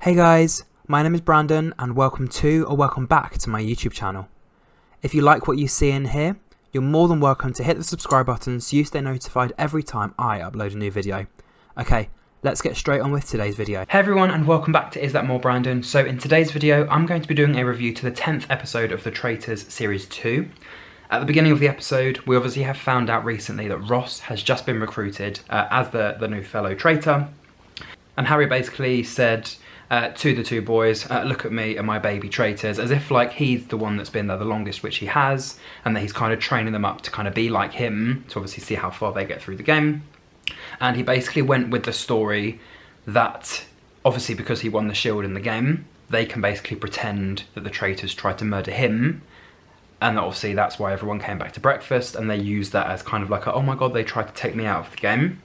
Hey guys, my name is Brandon and welcome to or welcome back to my YouTube channel. If you like what you see in here, you're more than welcome to hit the subscribe button so you stay notified every time I upload a new video. Okay, let's get straight on with today's video. Hey everyone and welcome back to Is That More Brandon. So in today's video, I'm going to be doing a review to the 10th episode of the Traitors Series 2. At the beginning of the episode, we obviously have found out recently that Ross has just been recruited as the new fellow traitor. And Harry basically said to the two boys, look at me and my baby traitors, as if like he's the one that's been there the longest, which he has, and that he's kind of training them up to kind of be like him, to obviously see how far they get through the game. And he basically went with the story that, obviously because he won the shield in the game, they can basically pretend that the traitors tried to murder him, and obviously that's why everyone came back to breakfast, and they used that as kind of like a, oh my god, they tried to take me out of the game.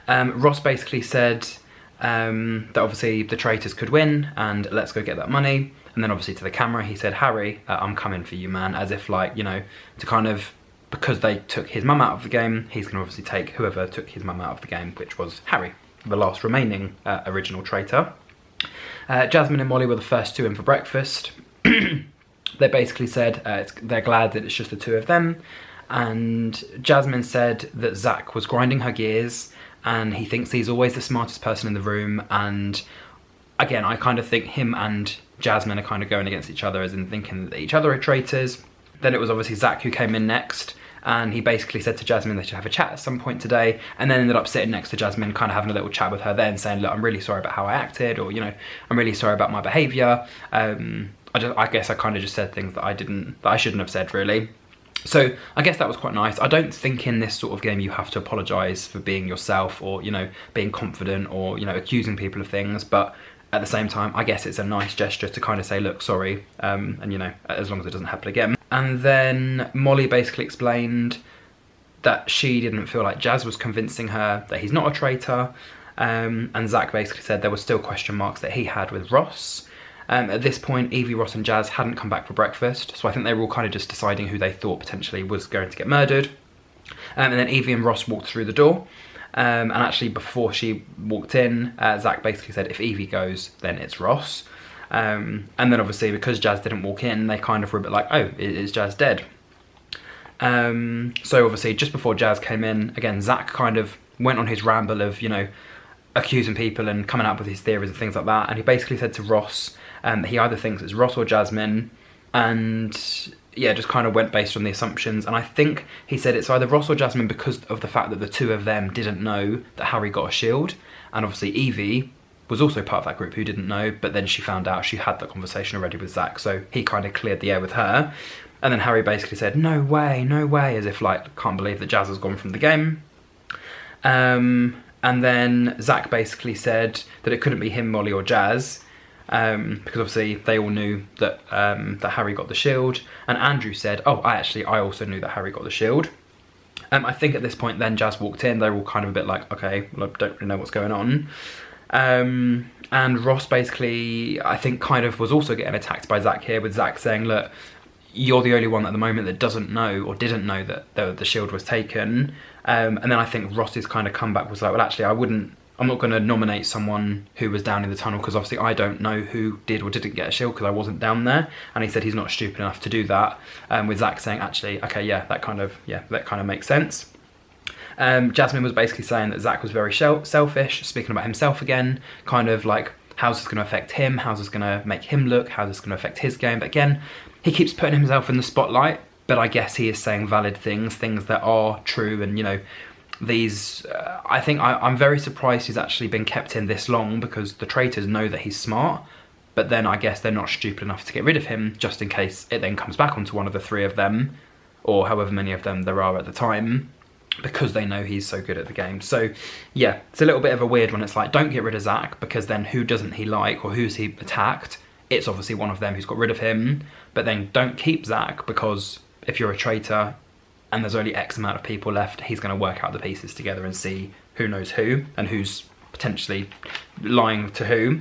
Ross basically said that obviously the traitors could win and let's go get that money, and then obviously to the camera he said, Harry, I'm coming for you, man, as if like, you know, to kind of, because they took his mum out of the game, he's going to obviously take whoever took his mum out of the game, which was Harry, the last remaining original traitor. Jasmine and Molly were the first two in for breakfast. They basically said they're glad that it's just the two of them, and Jasmine said that Zach was grinding her gears and he thinks he's always the smartest person in the room, and again, I kind of think him and Jasmine are kind of going against each other, as in thinking that each other are traitors. Then it was obviously Zach who came in next, and he basically said to Jasmine they should have a chat at some point today, and then ended up sitting next to Jasmine, kind of having a little chat with her then, saying, look, I'm really sorry about how I acted, or, you know, I'm really sorry about my behaviour. I guess I kind of just said things that I shouldn't have said, really. So I guess that was quite nice. I don't think in this sort of game you have to apologise for being yourself, or, you know, being confident, or, you know, accusing people of things, but at the same time, I guess it's a nice gesture to kind of say, look, sorry, and, you know, as long as it doesn't happen again. And then Molly basically explained that she didn't feel like Jazz was convincing her that he's not a traitor, and Zach basically said there were still question marks that he had with Ross. At this point, Evie, Ross and Jazz hadn't come back for breakfast, so I think they were all kind of just deciding who they thought potentially was going to get murdered. And then Evie and Ross walked through the door, and actually before she walked in, Zach basically said if Evie goes, then it's Ross. And then obviously because Jazz didn't walk in, they kind of were a bit like, oh, is Jazz dead? So obviously just before Jazz came in, again, Zach kind of went on his ramble of, you know, accusing people and coming up with his theories and things like that, and he basically said to Ross that he either thinks it's Ross or Jasmine, and yeah, just kind of went based on the assumptions, and I think he said it's either Ross or Jasmine because of the fact that the two of them didn't know that Harry got a shield, and obviously Evie was also part of that group who didn't know, but then she found out, she had that conversation already with Zach, so he kind of cleared the air with her. And then Harry basically said, no way, as if like, can't believe that Jazz has gone from the game. And then Zach basically said that it couldn't be him, Molly or Jazz, because obviously they all knew that that Harry got the shield. And Andrew said, oh, I also knew that Harry got the shield. I think at this point then Jazz walked in, they were all kind of a bit like, okay, well, I don't really know what's going on. And Ross basically, I think, kind of was also getting attacked by Zach here, with Zach saying, look, you're the only one at the moment that doesn't know or didn't know that the shield was taken. And then I think Ross's kind of comeback was like, well, actually, I'm not going to nominate someone who was down in the tunnel, because obviously I don't know who did or didn't get a shield because I wasn't down there. And he said he's not stupid enough to do that. With Zach saying, actually, okay, yeah, that kind of makes sense. Jasmine was basically saying that Zach was very selfish, speaking about himself again, kind of like, how's this going to affect him? How's this going to make him look? How's this going to affect his game? But again, he keeps putting himself in the spotlight, but I guess he is saying valid things that are true, and, you know, these, I think I'm very surprised he's actually been kept in this long, because the traitors know that he's smart, but then I guess they're not stupid enough to get rid of him, just in case it then comes back onto one of the three of them, or however many of them there are at the time, because they know he's so good at the game. So yeah, it's a little bit of a weird one. It's like, don't get rid of Zach, because then who doesn't he like, or who's he attacked? It's obviously one of them who's got rid of him. But then don't keep Zach, because if you're a traitor and there's only X amount of people left, he's going to work out the pieces together and see who knows who and who's potentially lying to who.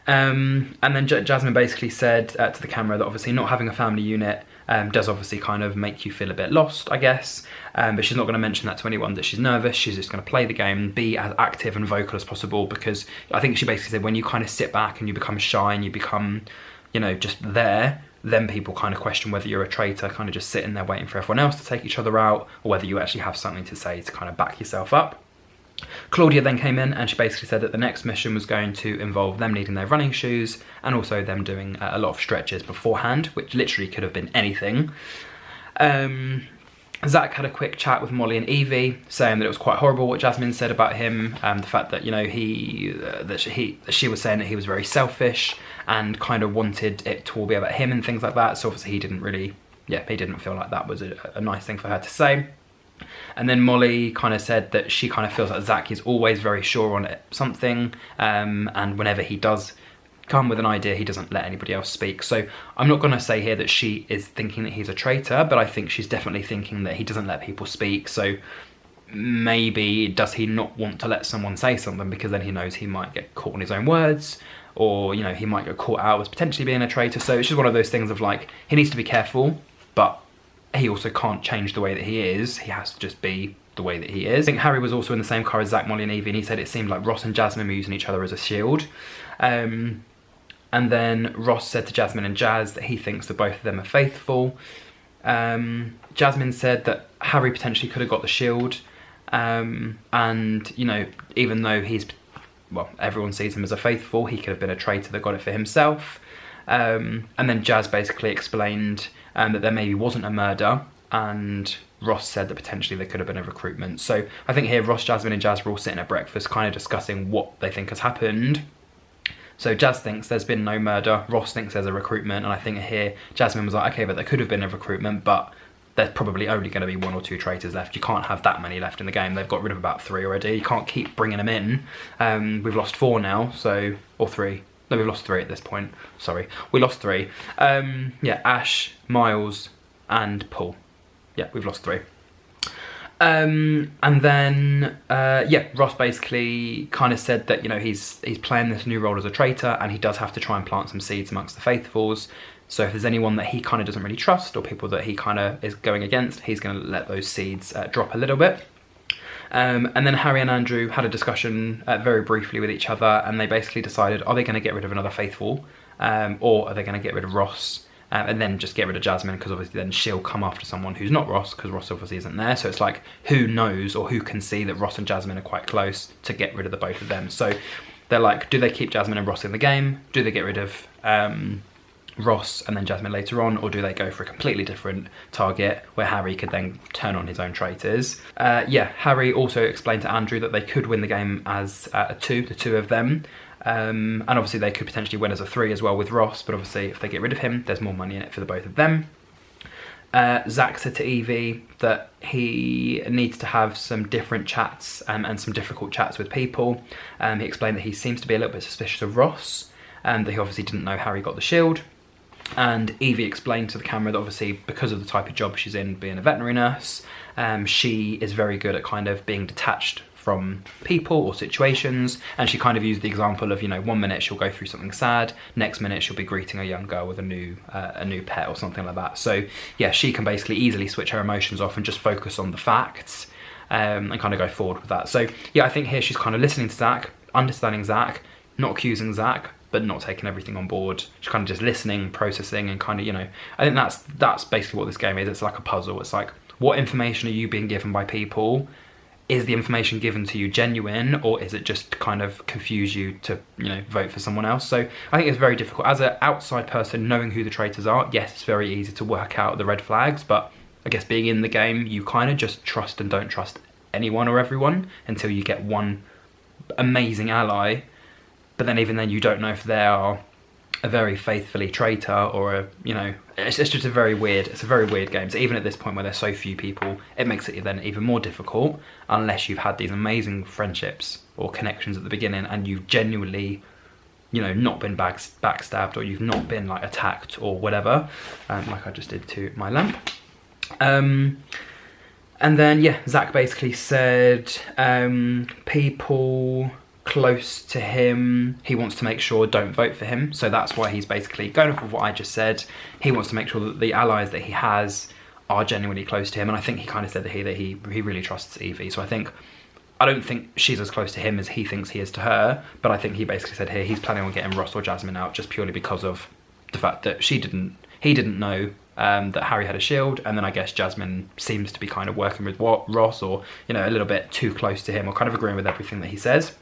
And then Jasmine basically said to the camera that obviously not having a family unit does obviously kind of make you feel a bit lost, I guess, but she's not going to mention that to anyone that she's nervous. She's just going to play the game and be as active and vocal as possible, because I think she basically said when you kind of sit back and you become shy and you become, you know, just there, then people kind of question whether you're a traitor, kind of just sitting there waiting for everyone else to take each other out, or whether you actually have something to say to kind of back yourself up. Claudia then came in and she basically said that the next mission was going to involve them needing their running shoes and also them doing a lot of stretches beforehand, which literally could have been anything. Zach had a quick chat with Molly and Evie, saying that it was quite horrible what Jasmine said about him, the fact that, you know, she was saying that he was very selfish and kind of wanted it to all be about him and things like that. So obviously he didn't feel like that was a nice thing for her to say. And then Molly kind of said that she kind of feels like Zach is always very sure on something, and whenever he does come with an idea, he doesn't let anybody else speak. So I'm not going to say here that she is thinking that he's a traitor, but I think she's definitely thinking that he doesn't let people speak. So maybe does he not want to let someone say something because then he knows he might get caught on his own words, or, you know, he might get caught out as potentially being a traitor. So it's just one of those things of like, he needs to be careful, but he also can't change the way that he is. He has to just be the way that he is. I think Harry was also in the same car as Zach, Molly and Evie, and he said it seemed like Ross and Jasmine were using each other as a shield. And then Ross said to Jasmine and Jazz that he thinks that both of them are faithful. Jasmine said that Harry potentially could have got the shield. And, you know, even though everyone sees him as a faithful, he could have been a traitor that got it for himself. And then Jazz basically explained that there maybe wasn't a murder, and Ross said that potentially there could have been a recruitment. So I think here Ross, Jasmine and Jazz were all sitting at breakfast kind of discussing what they think has happened. So Jazz thinks there's been no murder, Ross thinks there's a recruitment, and I think here Jasmine was like, okay, but there could have been a recruitment, but there's probably only going to be 1 or 2 traitors left. You can't have that many left in the game. They've got rid of about 3 already. You can't keep bringing them in. We've lost 4 now, so, or 3. No, we've lost 3 at this point. Sorry, we lost 3. Yeah, Ash, Miles, and Paul. Yeah, we've lost 3. And then, yeah, Ross basically kind of said that, you know, he's playing this new role as a traitor, and he does have to try and plant some seeds amongst the faithfuls. So if there's anyone that he kind of doesn't really trust, or people that he kind of is going against, he's going to let those seeds drop a little bit. And then Harry and Andrew had a discussion very briefly with each other, and they basically decided, are they going to get rid of another faithful, or are they going to get rid of Ross, and then just get rid of Jasmine, because obviously then she'll come after someone who's not Ross, because Ross obviously isn't there. So it's like, who knows or who can see that Ross and Jasmine are quite close to get rid of the both of them. So they're like, do they keep Jasmine and Ross in the game? Do they get rid of Ross and then Jasmine later on, or do they go for a completely different target where Harry could then turn on his own traitors? Yeah, Harry also explained to Andrew that they could win the game as a 2, the 2 of them, and obviously they could potentially win as a 3 as well with Ross, but obviously if they get rid of him, there's more money in it for the both of them. Zach said to Evie that he needs to have some different chats and some difficult chats with people. He explained that he seems to be a little bit suspicious of Ross, and that he obviously didn't know Harry got the shield. And Evie explained to the camera that obviously because of the type of job she's in, being a veterinary nurse, she is very good at kind of being detached from people or situations, and she kind of used the example of, you know, 1 minute she'll go through something sad, next minute she'll be greeting a young girl with a new pet or something like that. So yeah, she can basically easily switch her emotions off and just focus on the facts, and kind of go forward with that. So yeah, I think here she's kind of listening to Zach, understanding Zach, not accusing Zach, but not taking everything on board. She's kind of just listening, processing, and kind of, you know, I think that's basically what this game is. It's like a puzzle. It's like, what information are you being given by people? Is the information given to you genuine, or is it just to kind of confuse you to, you know, vote for someone else? So I think it's very difficult. As an outside person, knowing who the traitors are, yes, it's very easy to work out the red flags, but I guess being in the game, you kind of just trust and don't trust anyone or everyone until you get one amazing ally. But then even then, you don't know if they are a very faithfully traitor or a, you know, it's just a very weird game. So even at this point where there's so few people, it makes it then even more difficult unless you've had these amazing friendships or connections at the beginning and you've genuinely, you know, not been backstabbed, or you've not been like attacked or whatever, like I just did to my lamp. And then yeah, Zach basically said people close to him, he wants to make sure don't vote for him. So that's why he's basically going off of what I just said. He wants to make sure that the allies that he has are genuinely close to him. And I think he kind of said that he really trusts Evie. So I don't think she's as close to him as he thinks he is to her. But I think he basically said here he's planning on getting Ross or Jasmine out just purely because of the fact that he didn't know that Harry had a shield, and then I guess Jasmine seems to be kind of working with Ross, or a little bit too close to him, or kind of agreeing with everything that he says.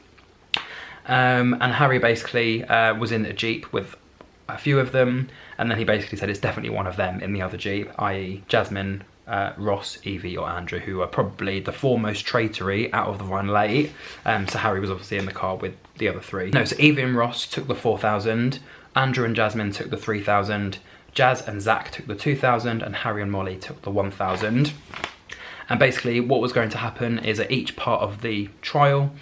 And Harry basically was in a Jeep with a few of them, and then he basically said it's definitely one of them in the other Jeep, i.e. Jasmine, Ross, Evie or Andrew, who are probably the foremost traitory out of the run late. So Harry was obviously in the car with the other three. No, so Evie and Ross took the 4,000, Andrew and Jasmine took the 3,000, Jazz and Zach took the 2,000, and Harry and Molly took the 1,000. And basically what was going to happen is at each part of the trial,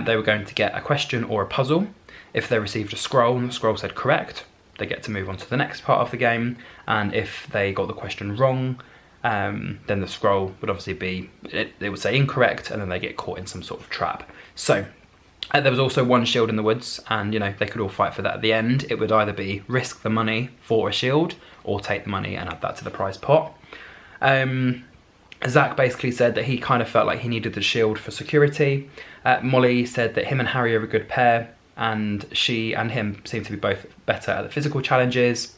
they were going to get a question or a puzzle. If they received a scroll and the scroll said correct, they get to move on to the next part of the game. And if they got the question wrong, then the scroll would obviously be, it would say incorrect, and then they get caught in some sort of trap. So there was also one shield in the woods, and they could all fight for that at the end. It would either be risk the money for a shield or take the money and add that to the prize pot. Zach basically said that he kind of felt like he needed the shield for security. Molly said that him and Harry are a good pair, and she and him seem to be both better at the physical challenges.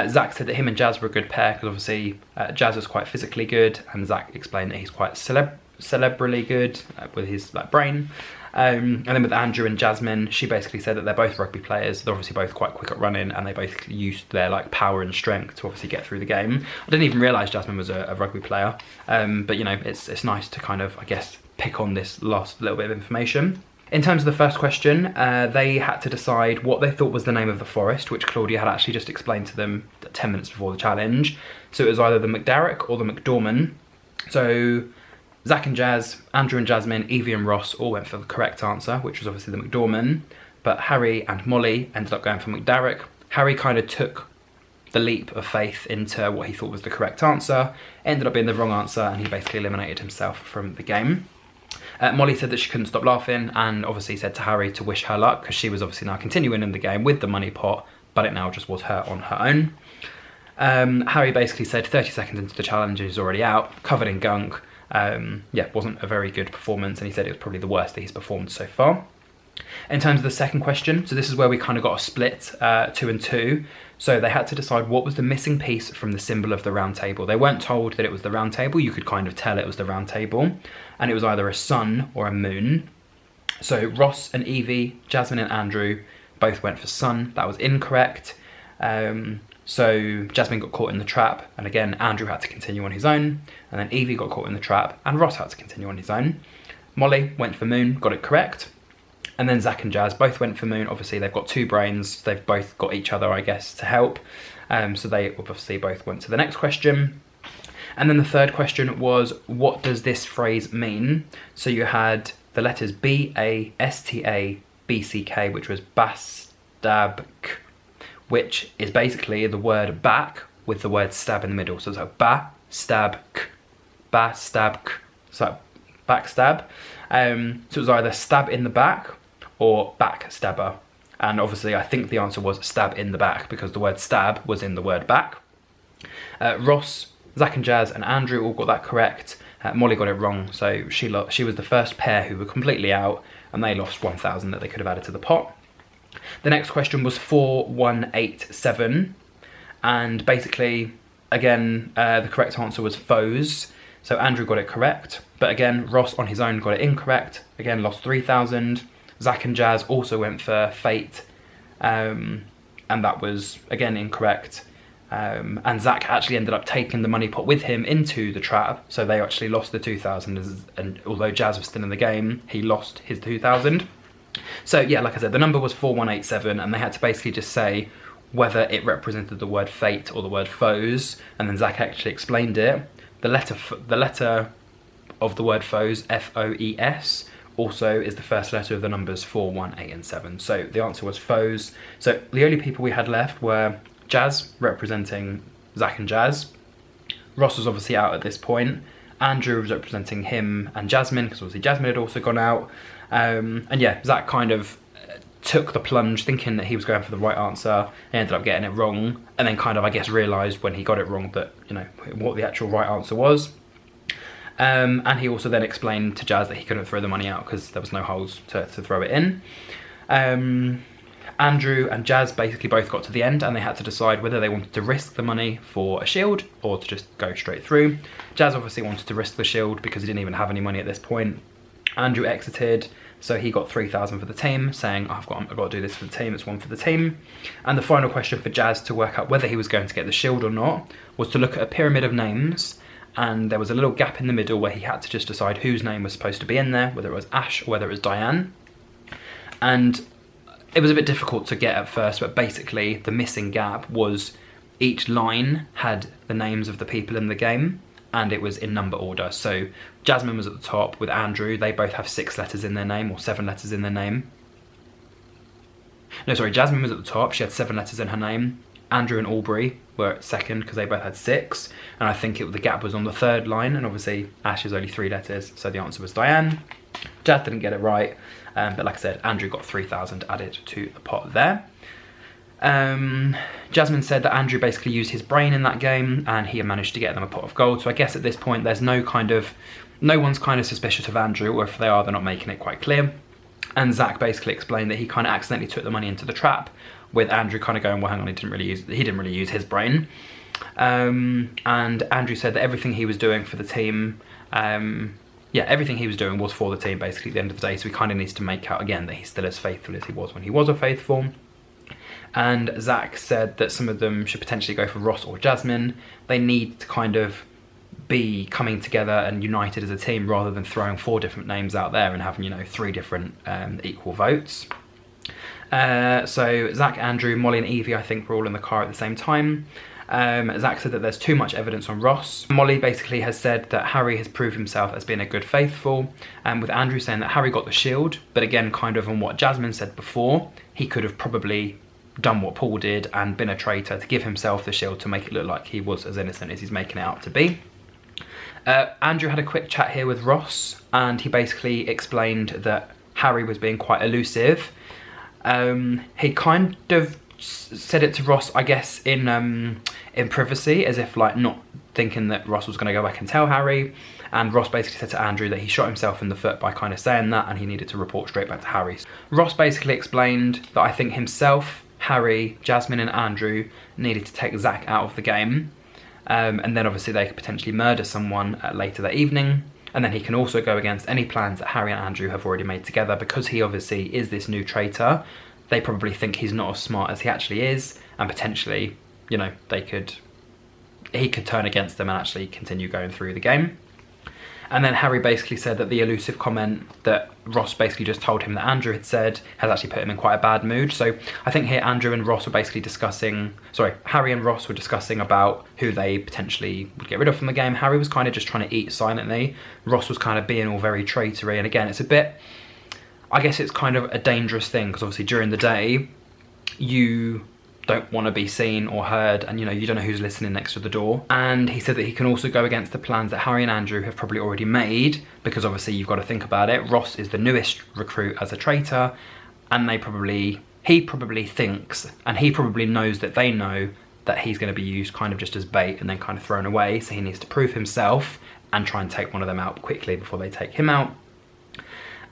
Zach said that him and Jazz were a good pair because obviously Jazz is quite physically good, and Zach explained that he's quite cerebrally good with his brain. And then with Andrew and Jasmine, she basically said that they're both rugby players. They're obviously both quite quick at running, and they basically used their power and strength to obviously get through the game. I didn't even realise Jasmine was a rugby player, but it's nice to kind of, I guess, pick on this last little bit of information. In terms of the first question, they had to decide what they thought was the name of the forest, which Claudia had actually just explained to them 10 minutes before the challenge. So it was either the McDarrick or the McDorman. So Zach and Jazz, Andrew and Jasmine, Evie and Ross all went for the correct answer, which was obviously the McDorman. But Harry and Molly ended up going for McDarrick. Harry kind of took the leap of faith into what he thought was the correct answer, ended up being the wrong answer, and he basically eliminated himself from the game. Molly said that she couldn't stop laughing, and obviously said to Harry to wish her luck, because she was obviously now continuing in the game with the money pot, but it now just was her on her own. Harry basically said 30 seconds into the challenge he's already out, covered in gunk. Wasn't a very good performance, and he said it was probably the worst that he's performed so far. In terms of the second question, so this is where we kind of got a split, 2 and 2. So they had to decide what was the missing piece from the symbol of the round table. They weren't told that it was the round table. You could kind of tell it was the round table, and it was either a sun or a moon. So Ross and Evie, Jasmine and Andrew both went for sun. That was incorrect. So Jasmine got caught in the trap, and again Andrew had to continue on his own, and then Evie got caught in the trap, and Ross had to continue on his own. Molly went for moon, got it correct. And then Zach and Jazz both went for moon. Obviously they've got 2 brains, they've both got each other, I guess, to help. So they obviously both went to the next question. And then the third question was, what does this phrase mean? So you had the letters B-A-S-T-A-B-C-K, which was bastabk, which is basically the word back with the word stab in the middle. So it's like ba-stab-k, ba-stab-k, so backstab. So it was either stab in the back or backstabber. And obviously I think the answer was stab in the back, because the word stab was in the word back. Ross, Zach and Jazz and Andrew all got that correct. Molly got it wrong, so she was the first pair who were completely out, and they lost 1,000 that they could have added to the pot. The next question was 4187, and basically, again, the correct answer was foes. So Andrew got it correct, but again, Ross on his own got it incorrect. Again, lost 3,000. Zach and Jazz also went for fate, and that was, again, incorrect. And Zach actually ended up taking the money pot with him into the trap, so they actually lost the 2,000, and although Jazz was still in the game, he lost his 2,000. So yeah, like I said, the number was 4187, and they had to basically just say whether it represented the word fate or the word foes, and then Zach actually explained it. The letter of the word foes, F-O-E-S, also is the first letter of the numbers 4, 1, 8 and 7. So the answer was foes. So the only people we had left were Jazz, representing Zach and Jazz. Ross was obviously out at this point. Andrew was representing him and Jasmine, because obviously Jasmine had also gone out. And yeah, Zach kind of took the plunge thinking that he was going for the right answer and ended up getting it wrong, and then kind of, I guess, realised when he got it wrong that, you know, what the actual right answer was. And he also then explained to Jazz that he couldn't throw the money out because there was no holes to throw it in. Andrew and Jazz basically both got to the end and they had to decide whether they wanted to risk the money for a shield or to just go straight through. Jazz obviously wanted to risk the shield because he didn't even have any money at this point. Andrew exited, so he got 3,000 for the team, saying, I've got to do this for the team, it's one for the team. And the final question for Jazz to work out whether he was going to get the shield or not was to look at a pyramid of names, and there was a little gap in the middle where he had to just decide whose name was supposed to be in there, whether it was Ash or whether it was Diane. And it was a bit difficult to get at first, but basically the missing gap was each line had the names of the people in the game, and it was in number order. So Jasmine was at the top with Andrew. They both have 6 letters in their name, or 7 letters in their name. No, sorry, Jasmine was at the top. She had 7 letters in her name. Andrew and Aubrey were at second because they both had 6. And I think the gap was on the 3rd line, and obviously Ash is only 3 letters, so the answer was Diane. Jazz didn't get it right, but like I said, Andrew got 3,000 added to the pot there. Jasmine said that Andrew basically used his brain in that game and he managed to get them a pot of gold. So I guess at this point there's no one's kind of suspicious of Andrew, or if they are, they're not making it quite clear. And Zach basically explained that he kind of accidentally took the money into the trap, with Andrew kind of going, well, hang on, he didn't really use his brain. And Andrew said that everything he was doing for the team, everything he was doing was for the team basically at the end of the day. So he kind of needs to make out again that he's still as faithful as he was when he was a faithful. And Zach said that some of them should potentially go for Ross or Jasmine. They need to kind of be coming together and united as a team rather than throwing 4 different names out there and having, 3 different equal votes. So Zach, Andrew, Molly and Evie, I think, were all in the car at the same time. Zach said that there's too much evidence on Ross. Molly basically has said that Harry has proved himself as being a good faithful, with Andrew saying that Harry got the shield, but again, kind of on what Jasmine said before, he could have probably done what Paul did and been a traitor to give himself the shield to make it look like he was as innocent as he's making it out to be. Andrew had a quick chat here with Ross, and he basically explained that Harry was being quite elusive. He kind of said it to Ross, I guess, in privacy, as if like not thinking that Ross was going to go back and tell Harry. And Ross basically said to Andrew that he shot himself in the foot by kind of saying that, and he needed to report straight back to Harry. Ross basically explained that I think himself, Harry, Jasmine and Andrew needed to take Zach out of the game, and then obviously they could potentially murder someone later that evening, and then he can also go against any plans that Harry and Andrew have already made together. Because he obviously is this new traitor, they probably think he's not as smart as he actually is, and potentially, he could turn against them and actually continue going through the game. And then Harry basically said that the elusive comment that Ross basically just told him that Andrew had said has actually put him in quite a bad mood. So I think here Harry and Ross were discussing about who they potentially would get rid of from the game. Harry was kind of just trying to eat silently. Ross was kind of being all very traitory. And again, it's a bit, I guess it's kind of a dangerous thing, because obviously during the day, you don't want to be seen or heard, and you don't know who's listening next to the door. And he said that he can also go against the plans that Harry and Andrew have probably already made, because obviously you've got to think about it, Ross is the newest recruit as a traitor, and he probably thinks, and he probably knows that they know that he's going to be used kind of just as bait and then kind of thrown away, so he needs to prove himself and try and take one of them out quickly before they take him out.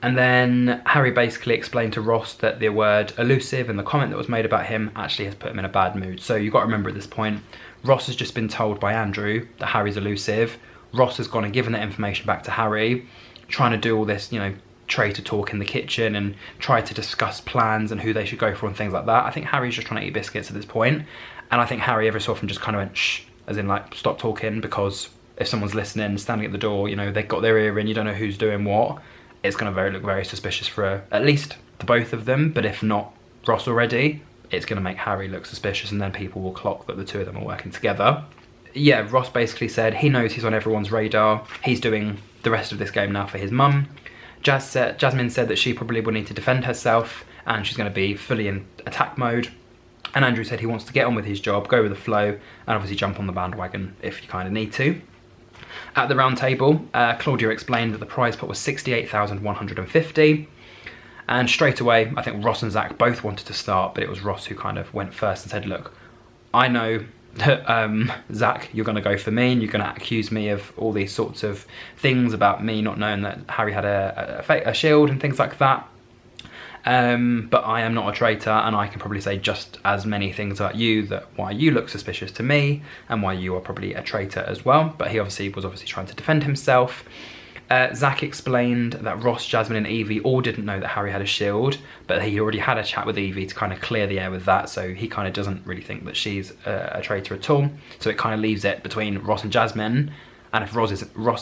And then Harry basically explained to Ross that the word elusive and the comment that was made about him actually has put him in a bad mood. So you've got to remember at this point, Ross has just been told by Andrew that Harry's elusive. Ross has gone and given that information back to Harry, trying to do all this, traitor talk in the kitchen and try to discuss plans and who they should go for and things like that. I think Harry's just trying to eat biscuits at this point. And I think Harry every so often just kind of went, shh, as in like, stop talking, because if someone's listening, standing at the door, they've got their ear in, you don't know who's doing what. It's going to look very suspicious for at least the both of them, but if not Ross already, it's going to make Harry look suspicious, and then people will clock that the two of them are working together. Yeah, Ross basically said he knows he's on everyone's radar. He's doing the rest of this game now for his mum. Jasmine said that she probably will need to defend herself, and she's going to be fully in attack mode. And Andrew said he wants to get on with his job, go with the flow, and obviously jump on the bandwagon if you kind of need to. At the round table, Claudia explained that the prize pot was 68,150. And straight away, I think Ross and Zach both wanted to start, but it was Ross who kind of went first and said, look, I know that Zach, you're going to go for me and you're going to accuse me of all these sorts of things about me not knowing that Harry had a shield and things like that. But I am not a traitor, and I can probably say just as many things about you, that why you look suspicious to me and why you are probably a traitor as well. But he was obviously trying to defend himself. Zach explained that Ross, Jasmine and Evie all didn't know that Harry had a shield, but he already had a chat with Evie to kind of clear the air with that, so he kind of doesn't really think that she's a traitor at all. So it kind of leaves it between Ross and Jasmine, and if Ross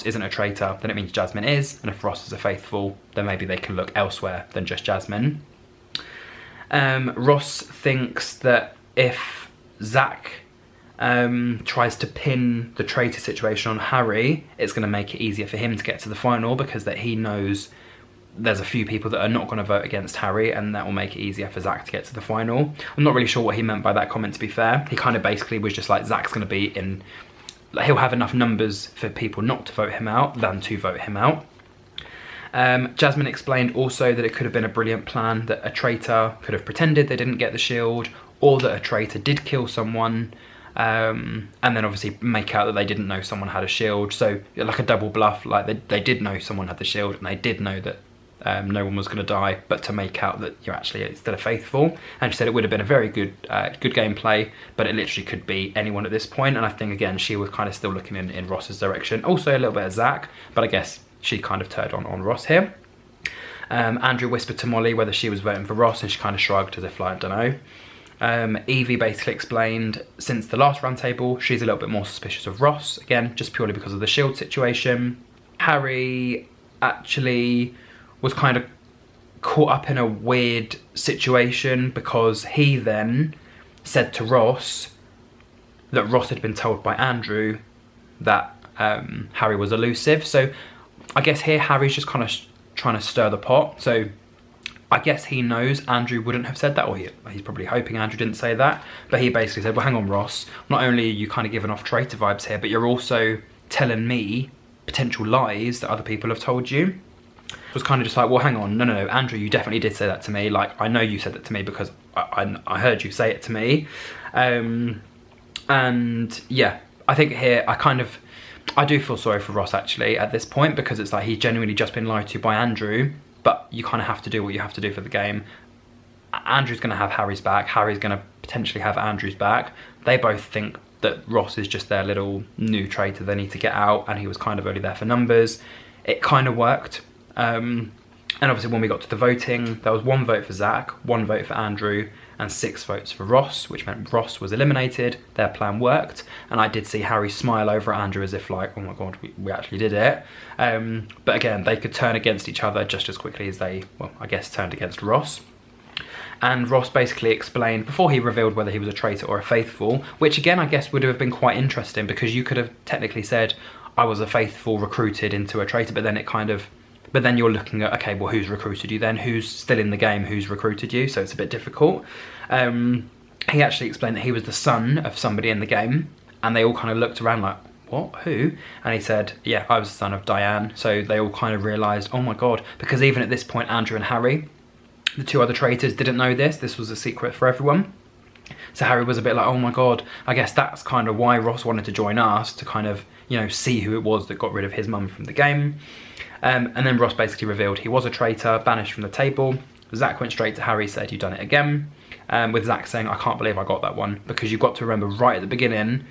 isn't a traitor, then it means Jasmine is, and if Ross is a faithful, then maybe they can look elsewhere than just Jasmine. Ross thinks that if Zach tries to pin the traitor situation on Harry, it's going to make it easier for him to get to the final, because that he knows there's a few people that are not going to vote against Harry, and that will make it easier for Zach to get to the final. I'm not really sure what he meant by that comment, to be fair. He kind of basically was just like, Zach's going to be in, like, he'll have enough numbers for people not to vote him out than to vote him out. Jasmine explained also that it could have been a brilliant plan that a traitor could have pretended they didn't get the shield, or that a traitor did kill someone, and then obviously make out that they didn't know someone had a shield. So like a double bluff, like they did know someone had the shield and they did know that no one was going to die, but to make out that you're actually still a faithful. And she said it would have been a very good gameplay, but it literally could be anyone at this point. And I think again she was kind of still looking in Ross's direction, also a little bit of Zach, but I guess she kind of turned on Ross here. Andrew whispered to Molly whether she was voting for Ross, and she kind of shrugged as if like, I don't know. Evie basically explained since the last round table she's a little bit more suspicious of Ross, again just purely because of the shield situation. Harry actually was kind of caught up in a weird situation, because he then said to Ross that Ross had been told by Andrew that Harry was elusive. So I guess here Harry's just kind of trying to stir the pot. So I guess he knows Andrew wouldn't have said that, or he's probably hoping Andrew didn't say that. But he basically said, well, hang on, Ross, not only are you kind of giving off traitor vibes here, but you're also telling me potential lies that other people have told you. It was kind of just like, well, hang on, no, Andrew, you definitely did say that to me. Like, I know you said that to me because I heard you say it to me. And yeah, I think here I do feel sorry for Ross actually at this point, because it's like he's genuinely just been lied to by Andrew, but you kind of have to do what you have to do for the game. Andrew's going to have Harry's back, Harry's going to potentially have Andrew's back. They both think that Ross is just their little new traitor they need to get out, and he was kind of only there for numbers. It kind of worked. And obviously when we got to the voting, there was 1 vote for Zach, 1 vote for Andrew, and 6 votes for Ross, which meant Ross was eliminated. Their plan worked, and I did see Harry smile over at Andrew as if like, oh my god, we actually did it. But again, they could turn against each other just as quickly as they, well, I guess turned against Ross. And Ross basically explained, before he revealed whether he was a traitor or a faithful, which again I guess would have been quite interesting, because you could have technically said, I was a faithful recruited into a traitor, but then you're looking at, okay, well, who's recruited you then? Who's still in the game? Who's recruited you? So it's a bit difficult. He actually explained that he was the son of somebody in the game, and they all kind of looked around like, what, who? And he said, yeah, I was the son of Diane. So they all kind of realised, oh my god, because even at this point, Andrew and Harry, the 2 other traitors, didn't know this. This was a secret for everyone. So Harry was a bit like, oh my god, I guess that's kind of why Ross wanted to join us, to kind of, you know, see who it was that got rid of his mum from the game. And then Ross basically revealed he was a traitor, banished from the table. Zach went straight to Harry, said, you've done it again. With Zach saying, I can't believe I got that one, because you've got to remember right at the beginning,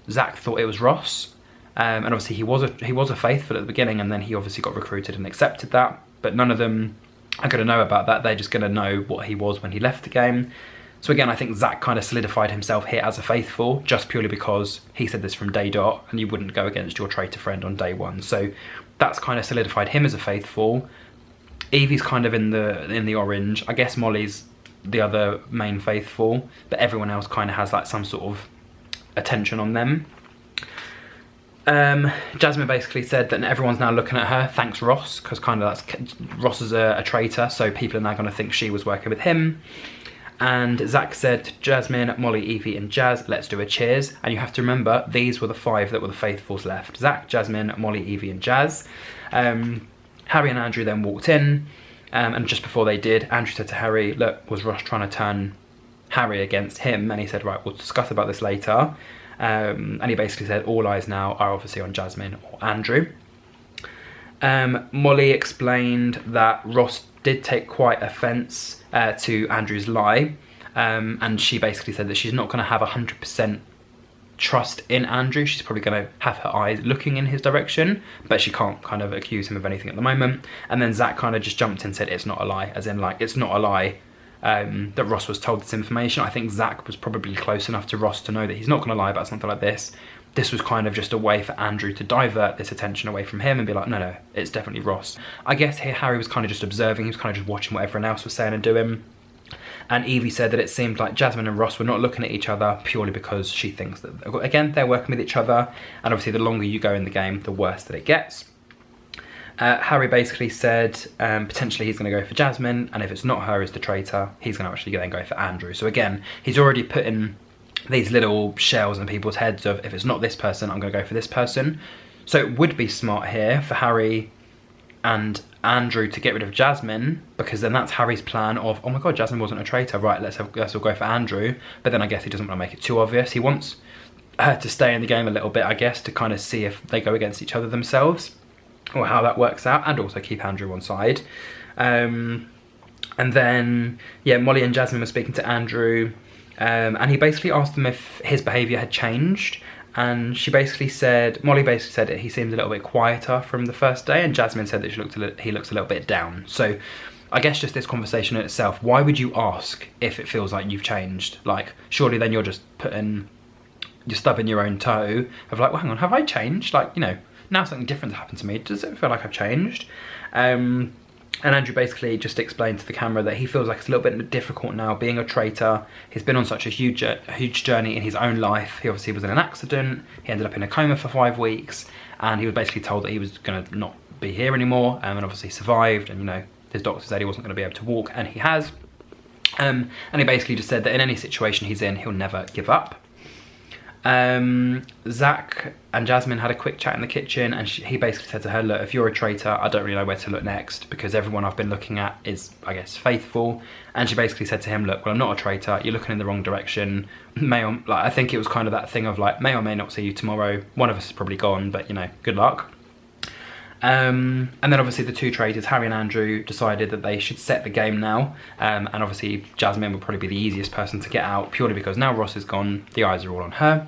Zach thought it was Ross. And obviously he was a faithful at the beginning, and then he obviously got recruited and accepted that. But none of them are going to know about that. They're just going to know what he was when he left the game. So again, I think Zach kind of solidified himself here as a faithful, just purely because he said this from day dot, and you wouldn't go against your traitor friend on day 1. So that's kind of solidified him as a faithful. Evie's kind of in the orange. I guess Molly's the other main faithful, but everyone else kind of has like some sort of attention on them. Jasmine basically said that everyone's now looking at her, thanks Ross, because kind of Ross is a traitor, so people are now going to think she was working with him. And Zach said, Jasmine, Molly, Evie and Jazz, let's do a cheers. And you have to remember, these were the 5 that were the faithfuls left. Zach, Jasmine, Molly, Evie and Jazz. Harry and Andrew then walked in. And just before they did, Andrew said to Harry, look, was Ross trying to turn Harry against him? And he said, right, we'll discuss about this later. And he basically said all eyes now are obviously on Jasmine or Andrew. Molly explained that Ross did take quite offence to Andrew's lie. And she basically said that she's not going to have 100% trust in Andrew. She's probably going to have her eyes looking in his direction, but she can't kind of accuse him of anything at the moment. And then Zach kind of just jumped in and said it's not a lie, as in like it's not a lie that Ross was told this information. I think Zach was probably close enough to Ross to know that he's not going to lie about something like this. This was kind of just a way for Andrew to divert this attention away from him and be like, no, it's definitely Ross. I guess here Harry was kind of just observing. He was kind of just watching what everyone else was saying and doing. And Evie said that it seemed like Jasmine and Ross were not looking at each other purely because she thinks that, again, they're working with each other. And obviously the longer you go in the game, the worse that it gets. Harry basically said potentially he's going to go for Jasmine. And if it's not her as the traitor, he's going to actually then go for Andrew. So again, he's already put in these little shells in people's heads of if it's not this person, I'm going to go for this person. So it would be smart here for Harry and Andrew to get rid of Jasmine, because then that's Harry's plan of, oh my god, Jasmine wasn't a traitor, right, let's all go for Andrew. But then I guess he doesn't want to make it too obvious. He wants her to stay in the game a little bit, I guess, to kind of see if they go against each other themselves or how that works out, and also keep Andrew on side. And then, yeah, Molly and Jasmine were speaking to Andrew, and he basically asked them if his behaviour had changed. And Molly basically said that he seemed a little bit quieter from the first day, and Jasmine said that he looks a little bit down. So I guess just this conversation in itself, why would you ask if it feels like you've changed? Like, surely then you're just you're stubbing your own toe of like, well, hang on, have I changed? Like, you know, now something different happened to me. Does it feel like I've changed? And Andrew basically just explained to the camera that he feels like it's a little bit difficult now being a traitor. He's been on such a huge journey in his own life. He obviously was in an accident. He ended up in a coma for 5 weeks, and he was basically told that he was going to not be here anymore, and obviously survived. And, you know, his doctor said he wasn't going to be able to walk, and he has. And he basically just said that in any situation he's in, he'll never give up. Zach and Jasmine had a quick chat in the kitchen, and he basically said to her, look, if you're a traitor, I don't really know where to look next, because everyone I've been looking at is, I guess, faithful. And she basically said to him, look, well, I'm not a traitor, you're looking in the wrong direction. I think it was kind of that thing of like, may or may not see you tomorrow. One of us is probably gone, but, you know, good luck. And then obviously the two traitors, Harry and Andrew, decided that they should set the game now. And obviously Jasmine would probably be the easiest person to get out, purely because now Ross is gone, the eyes are all on her.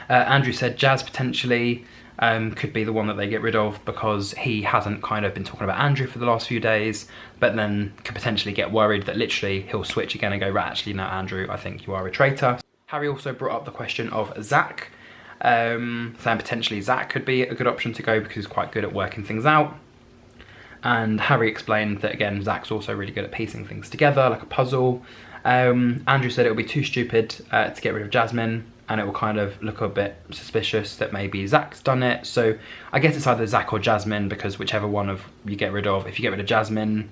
Andrew said Jazz potentially could be the one that they get rid of, because he hasn't kind of been talking about Andrew for the last few days, but then could potentially get worried that literally he'll switch again and go, right, actually, no, Andrew, I think you are a traitor. Harry also brought up the question of Zach, saying potentially Zach could be a good option to go because he's quite good at working things out. And Harry explained that, again, Zach's also really good at piecing things together, like a puzzle. Andrew said it would be too stupid to get rid of Jasmine, and it will kind of look a bit suspicious that maybe Zach's done it. So I guess it's either Zach or Jasmine, because whichever one of you get rid of, if you get rid of Jasmine,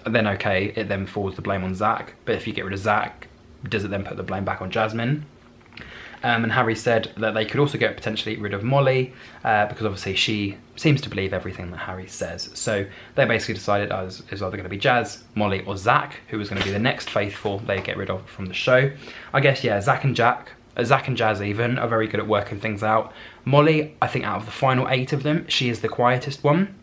then okay, it then falls the blame on Zach. But if you get rid of Zach, does it then put the blame back on Jasmine? And Harry said that they could also get potentially rid of Molly, because obviously she seems to believe everything that Harry says. So they basically decided it was either going to be Jazz, Molly, or Zach, who was going to be the next faithful they get rid of from the show. I guess, yeah, Zach and Jazz even are very good at working things out. Molly, I think out of the final 8 of them, she is the quietest one.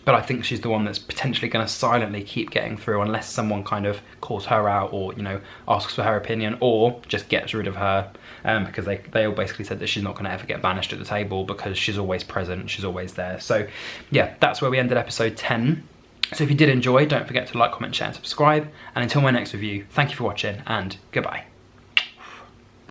But I think she's the one that's potentially going to silently keep getting through unless someone kind of calls her out, or, you know, asks for her opinion, or just gets rid of her, because they all basically said that she's not going to ever get banished at the table because she's always present, she's always there. So yeah, that's where we ended episode 10. So if you did enjoy, don't forget to like, comment, share and subscribe. And until my next review, thank you for watching and goodbye.